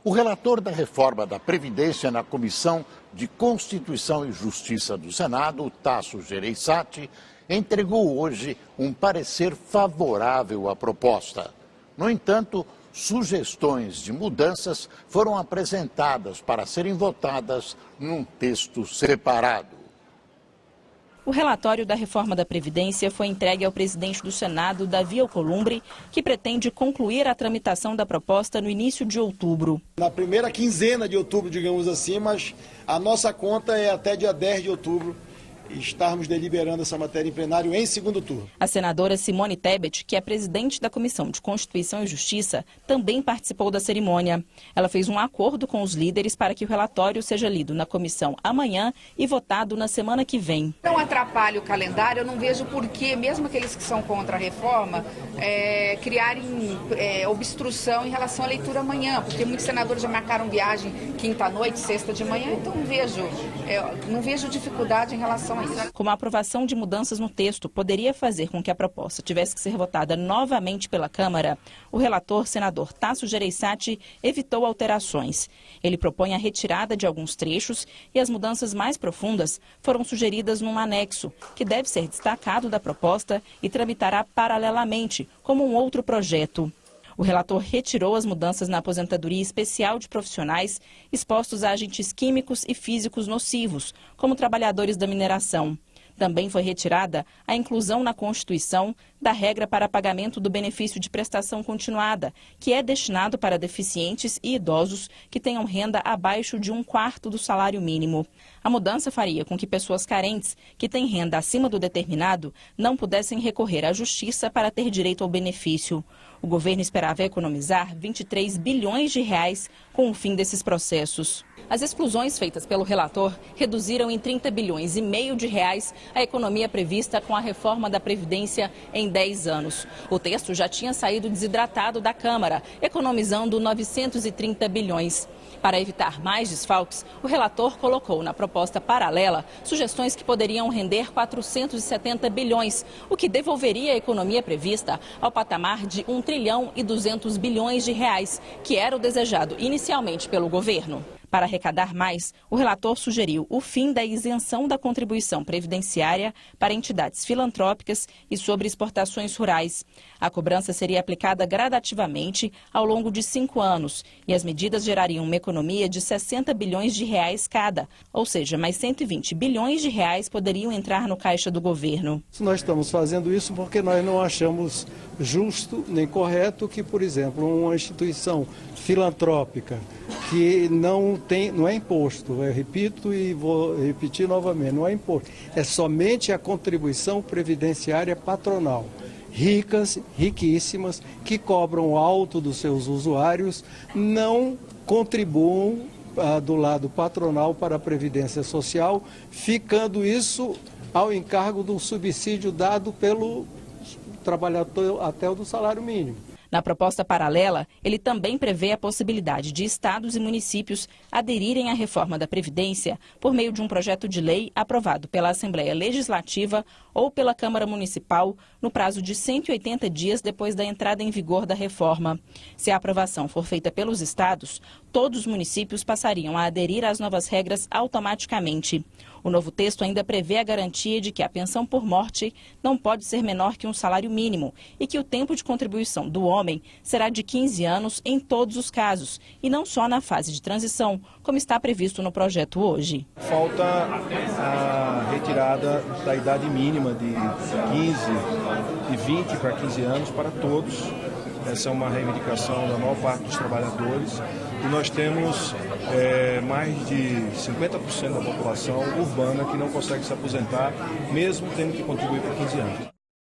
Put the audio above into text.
O relator da reforma da Previdência na Comissão de Constituição e Justiça do Senado, Tasso Gereissati, entregou hoje um parecer favorável à proposta. No entanto, sugestões de mudanças foram apresentadas para serem votadas num texto separado. O relatório da reforma da Previdência foi entregue ao presidente do Senado, Davi Alcolumbre, que pretende concluir a tramitação da proposta no início de outubro. Na primeira quinzena de outubro, digamos assim, mas a nossa conta é até dia 10 de outubro estarmos deliberando essa matéria em plenário em segundo turno. A senadora Simone Tebet, que é presidente da Comissão de Constituição e Justiça, também participou da cerimônia. Ela fez um acordo com os líderes para que o relatório seja lido na comissão amanhã e votado na semana que vem. Não atrapalha o calendário, eu não vejo por que, mesmo aqueles que são contra a reforma, criarem obstrução em relação à leitura amanhã, porque muitos senadores já marcaram viagem quinta-noite, sexta de manhã, então não vejo dificuldade em relação a isso. Como a aprovação de mudanças no texto poderia fazer com que a proposta tivesse que ser votada novamente pela Câmara, o relator, senador Tasso Gereissati, evitou alterações. Ele propõe a retirada de alguns trechos e as mudanças mais profundas foram sugeridas num anexo, que deve ser destacado da proposta e tramitará paralelamente, como um outro projeto. O relator retirou as mudanças na aposentadoria especial de profissionais expostos a agentes químicos e físicos nocivos, como trabalhadores da mineração. Também foi retirada a inclusão na Constituição da regra para pagamento do benefício de prestação continuada, que é destinado para deficientes e idosos que tenham renda abaixo de 1/4 do salário mínimo. A mudança faria com que pessoas carentes, que têm renda acima do determinado, não pudessem recorrer à justiça para ter direito ao benefício. O governo esperava economizar 23 bilhões de reais com o fim desses processos. As exclusões feitas pelo relator reduziram em 30 bilhões e meio de reais a economia prevista com a reforma da Previdência em 10 anos. O texto já tinha saído desidratado da Câmara, economizando 930 bilhões. Para evitar mais desfalques, o relator colocou na proposta paralela sugestões que poderiam render 470 bilhões, o que devolveria a economia prevista ao patamar de 1 trilhão e 200 bilhões de reais, que era o desejado inicialmente pelo governo. Para arrecadar mais, o relator sugeriu o fim da isenção da contribuição previdenciária para entidades filantrópicas e sobre exportações rurais. A cobrança seria aplicada gradativamente ao longo de 5 anos e as medidas gerariam uma economia de 60 bilhões de reais cada, ou seja, mais 120 bilhões de reais poderiam entrar no caixa do governo. Nós estamos fazendo isso porque nós não achamos justo nem correto que, por exemplo, uma instituição filantrópica que não é imposto, eu repito e vou repetir novamente, não é imposto, é somente a contribuição previdenciária patronal. Ricas, riquíssimas, que cobram alto dos seus usuários, não contribuam do lado patronal para a Previdência Social, ficando isso ao encargo do subsídio dado pelo trabalhador até o do salário mínimo. Na proposta paralela, ele também prevê a possibilidade de estados e municípios aderirem à reforma da Previdência por meio de um projeto de lei aprovado pela Assembleia Legislativa ou pela Câmara Municipal no prazo de 180 dias depois da entrada em vigor da reforma. Se a aprovação for feita pelos estados, todos os municípios passariam a aderir às novas regras automaticamente. O novo texto ainda prevê a garantia de que a pensão por morte não pode ser menor que um salário mínimo e que o tempo de contribuição do homem será de 15 anos em todos os casos e não só na fase de transição, como está previsto no projeto hoje. Falta a retirada da idade mínima de 20 para 15 anos para todos. Essa é uma reivindicação da maior parte dos trabalhadores. E nós temos mais de 50% da população urbana que não consegue se aposentar, mesmo tendo que contribuir por 15 anos.